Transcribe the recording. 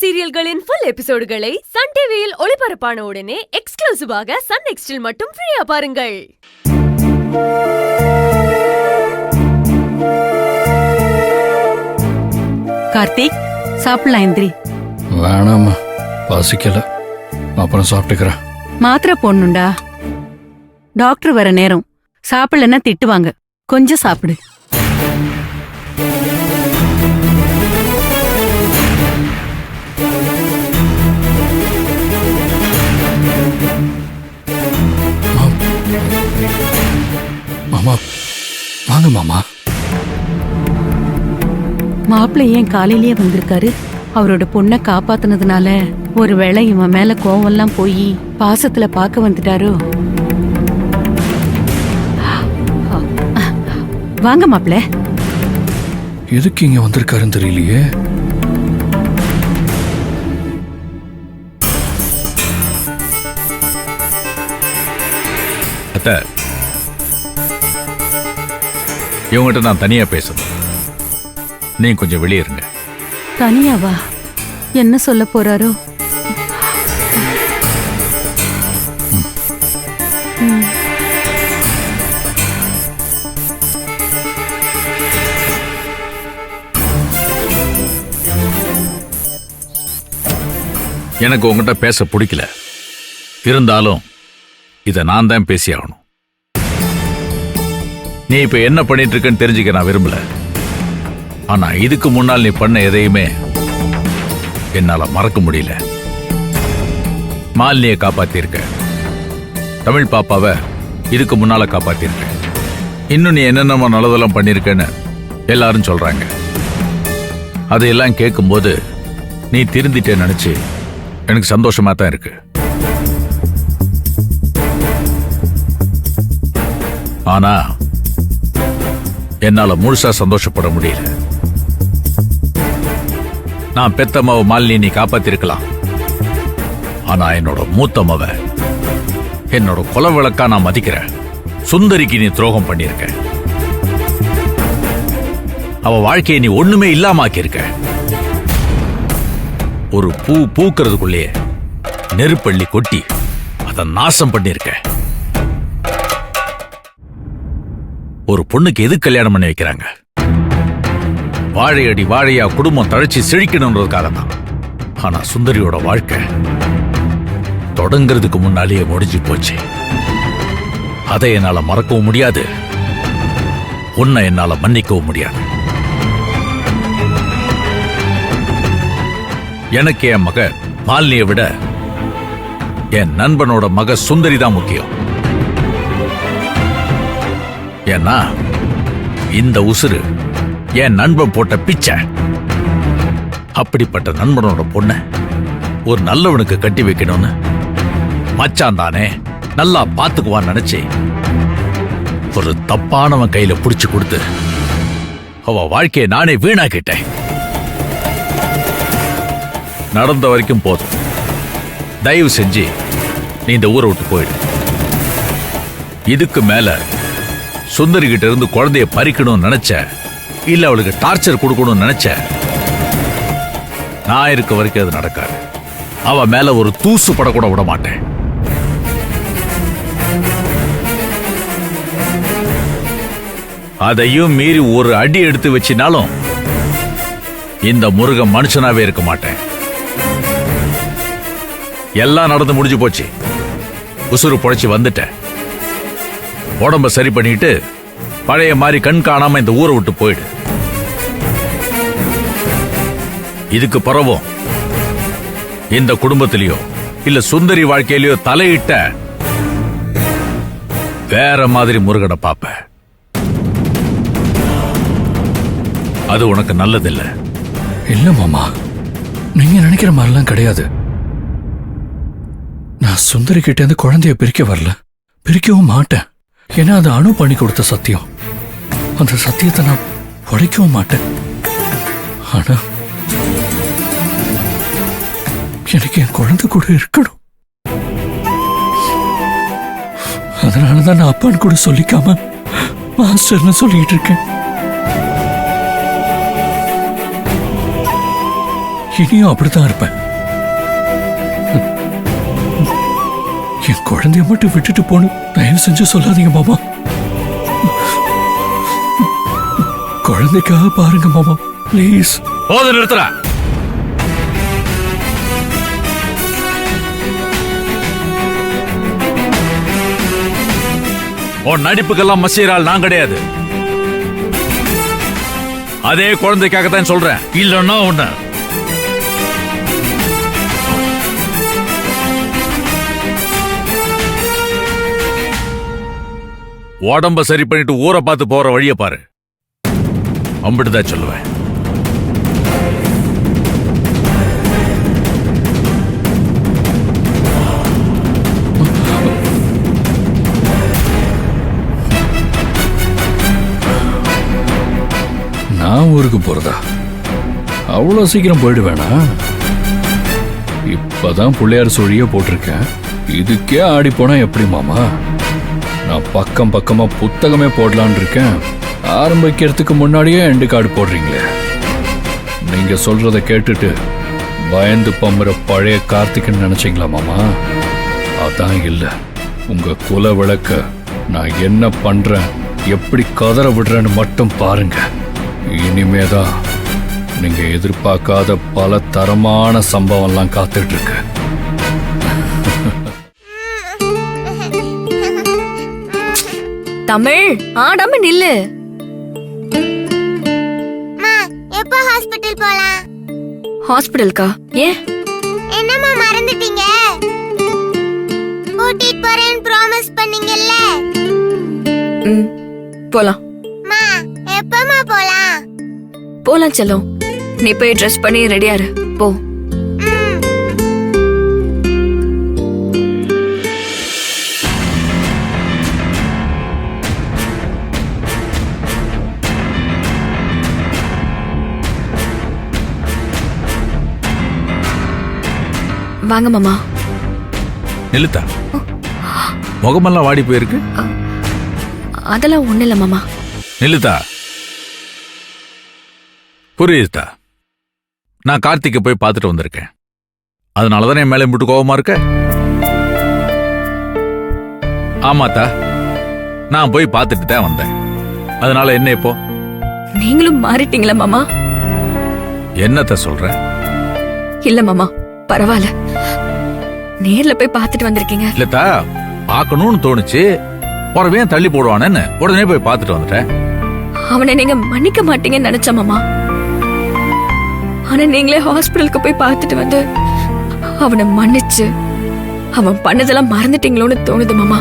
சீரியல்களின் full எபிசோடுகளை Sun டிவியில் ஒளிபரப்பான உடனே எக்ஸ்க்ளூசிவாக சன் நெக்ஸ்டில் மட்டும் ஃப்ரீயா பாருங்கள். கார்த்திக், சாப்பிடலாம் எந்திரி. வேணாம்மா, பசிக்கல, அப்புறம் சாப்பிட்டுக்கிறேன். மாத்திரை போடணும்டா. டாக்டர் வர நேரம். சாப்பிடலன்னா திட்டுவாங்க. கொஞ்சம் சாப்பிடு. மாமா, வாங்க மாமா. மாப்பிள்ளை ஏன் காலையிலேயே வந்திருக்காரு? அவரோட பொண்ணை காப்பாத்துனதுனால ஒருவேளை இவன் மேல கோவம்லாம் போய் பாசத்துல பார்க்க வந்துட்டாரோ? வாங்க மாப்பிள்ள. எதுக்கு இங்க வந்திருக்காருன்னு தெரியலையே. அத்தை, இவங்ககிட்ட நான் தனியா பேசணும். நீங்க கொஞ்சம் வெளியே இருங்க. தனியாவா? என்ன சொல்ல போறாரோ? எனக்கு உங்ககிட்ட பேச பிடிக்கல. இருந்தாலும் இத நான் தான் பேசி ஆகணும். நீ இப்ப என்ன பண்ணிட்டு இருக்கன்னு தெரிஞ்சுக்க நான் விரும்பல. ஆனா இதுக்கு முன்னால் நீ பண்ண எதையுமே என்னால மறக்க முடியல. மாலினியை காப்பாத்திருக்க, தமிழ் பாப்பாவை இதுக்கு முன்னால காப்பாத்திருக்க, இன்னும் நீ என்னென்ன நல்லதெல்லாம் பண்ணிருக்கன்னு எல்லாரும் சொல்றாங்க. அதையெல்லாம் கேட்கும்போது நீ திருந்திட்டே நினைச்சு எனக்கு சந்தோஷமா தான் இருக்கு. ஆனா என்னால முழுசா சந்தோஷப்பட முடியல. நான் பெத்தம்மாவை மாலினி நீ காப்பாத்திருக்கலாம். ஆனா என்னோட மூத்தம்மாவை, என்னோட கொலை விளக்கா நான் மதிக்கிறேன். சுந்தரிக்கு நீ துரோகம் பண்ணிருக்க. அவ வாழ்க்கையை நீ ஒண்ணுமே இல்லாம ஆக்கியிருக்க. ஒரு பூ பூக்கிறதுக்குள்ளேயே நெருப்பள்ளி கொட்டி அதை நாசம் பண்ணிருக்க. ஒரு பொண்ணுக்கு எது கல்யாணம் பண்ணி வைக்கிறாங்க? வாழையடி வாழையா குடும்பம் தழைச்சி செழிக்கணும்ன்றதுக்காக தான். ஆனா சுந்தரியோட வாழ்க்கை தொடங்கிறதுக்கு முன்னாலேயே முடிஞ்சு போச்சு. அதை என்னால மறக்கவும் முடியாது, உன்னை என்னால மன்னிக்கவும் முடியாது. எனக்கு என் மக மாலினியை விட என் நண்பனோட மக சுந்தரி தான் முக்கியம். ஏன்னா இந்த உசுறு என் நண்பன் போட்ட பிச்சை. அப்படிப்பட்ட நண்பனோட பொண்ண ஒரு நல்லவனுக்கு கட்டி வைக்கணும்னு மச்சான் தானே நல்லா பாத்துக்குவான்னு நினைச்சு ஒரு தப்பானவன் கையில புடிச்சு கொடுத்து அவ வாழ்க்கையை நானே வீணாக்கிட்டேன். நடந்த வரைக்கும் போதும். தயவு செஞ்சு நீ இந்த ஊரை விட்டு போயிடு. இதுக்கு மேல சுந்தரி கிட்ட இருந்து குழந்தைய பறிக்கணும்னு நினைச்ச, இல்ல அவளுக்கு டார்ச்சர் கொடுக்கணும்னு நினைச்ச, நான் இருக்க வரைக்கும் அது நடக்காது. அவ மேல ஒரு தூசு படக்கூட விட மாட்டேன். அதையும் மீறி ஒரு அடி எடுத்து வச்சினாலும் இந்த முருகன் மனுஷனாவே இருக்க மாட்டேன். எல்லாம் நடந்து முடிஞ்சு போச்சு. உசுறு பொழைச்சு வந்துட்ட. உடம்ப சரி பண்ணிட்டு பழைய மாதிரி கண் காணாம இந்த ஊரை விட்டு போயிடு. இதுக்கு பிறவும் இந்த குடும்பத்திலயோ இல்ல சுந்தரி வாழ்க்கையிலயோ தலையிட்ட வேற மாதிரி முருகனை பாப்ப. அது உனக்கு நல்லதில்லை. இல்ல மாமா, நீங்க நினைக்கிற மாதிரிலாம் கிடையாது. நான் சுந்தரி கிட்ட இருந்து குழந்தைய பிரிக்க வரல, பிரிக்கவும் மாட்டேன். ஏன்னா அது அணு பண்ணி கொடுத்த சத்தியம். அந்த சத்தியத்தை நான் உடைக்கவும் மாட்டேன். ஆனா எனக்கு என் குழந்தை கூட இருக்கணும். அதனாலதான் நான் அப்பான்னு கூட சொல்லிக்காம மாஸ்டர்னு சொல்லிட்டு இருக்கேன். இனியும் அப்படித்தான் இருப்பேன். என் குழந்தைய மட்டும் விட்டுட்டு போன்னு தயவு செஞ்சு சொல்லாதீங்க மாமா. குழந்தைக்காக பாருங்க மாமா, ப்ளீஸ். போத நிறுத்துறா. உன் நடிப்புக்கெல்லாம் மசீரால் நான் கிடையாது. அதே குழந்தைக்காகத்தான் சொல்றேன். இல்லன்னா ஒண்ணு உடம்ப சரி பண்ணிட்டு ஊரை பார்த்து போற வழிய பாரு. அம்பிட்டுதான் சொல்லுவேன். நான் ஊருக்கு போறதா? அவ்வளவு சீக்கிரம் போயிடுவேனா? இப்பதான் பிள்ளையார் சொல்லியே போட்டிருக்கேன். இதுக்கே ஆடி போனா எப்படி மாமா? நான் பக்கம் பக்கமா புத்தகமே போடலான் இருக்கேன். ஆரம்பிக்கிறதுக்கு முன்னாடியே எண்டு கார்டு போடுறீங்களே. நீங்க சொல்றத கேட்டுட்டு பயந்து பம்புற பழைய கார்த்திகன்னு நினைச்சீங்களா மாமா? அதான் இல்ல. உங்க குல விளக்க நான் என்ன பண்றேன், எப்படி கதற விடுறேன்னு மட்டும் பாருங்க. இனிமேதான் நீங்க எதிர்பார்க்காத பல தரமான சம்பவம்லாம் காத்துட்டு இருக்கு. தமிழ் ஆடாம நில்லு. எப்போ ஹாஸ்பிடல் போலாம்? ஹாஸ்பிடலுக்கா? ஏன்? என்னம்மா மறந்துட்டீங்க? கூட்டிட்டு போறேன்னு ப்ராமிஸ் பண்ணீங்கல்ல. போலாம். மா எப்பமா போலாம்? போலாம் செல்லம். நீ போய் ட்ரெஸ் பண்ணி ரெடியா இரு. போ. வாங்க மாமா. நிலுத்தா, முகமெல்லாம் வாடி போயிருக்கு. அதெல்லாம் ஒண்ணு இல்ல மாமா. நிலுத்தா, புரியுதா? நான் கார்த்திகை போய் பார்த்துட்டு வந்திருக்கேன். அதனாலதான் என் மேல விட்டு கோபமா இருக்க. ஆமாத்தா, நான் போய் பார்த்துட்டு தான் வந்தேன். அதனால என்ன இப்போ? நீங்களும் மாறிட்டீங்களா மாமா? என்னத்த சொல்ற? இல்ல மாமா, பரவாயில்ல. நேர்ல போய் பார்த்துட்டு வந்திருக்கீங்க. இல்லத்தா, பார்க்கணும்னு தோணுச்சு. போறவே தள்ளி போடுவானேன்னு உடனே போய் பார்த்துட்டு வந்துட்டேன். அவனை நீங்க மன்னிக்க மாட்டீங்கன்னு நினைச்ச மாமா. ஆனா நீங்களே ஹாஸ்பிடலுக்கு போய் பார்த்துட்டு வந்து அவனை மன்னிச்சு அவன் பண்ணதெல்லாம் மறந்துட்டீங்களோன்னு தோணுது மாமா.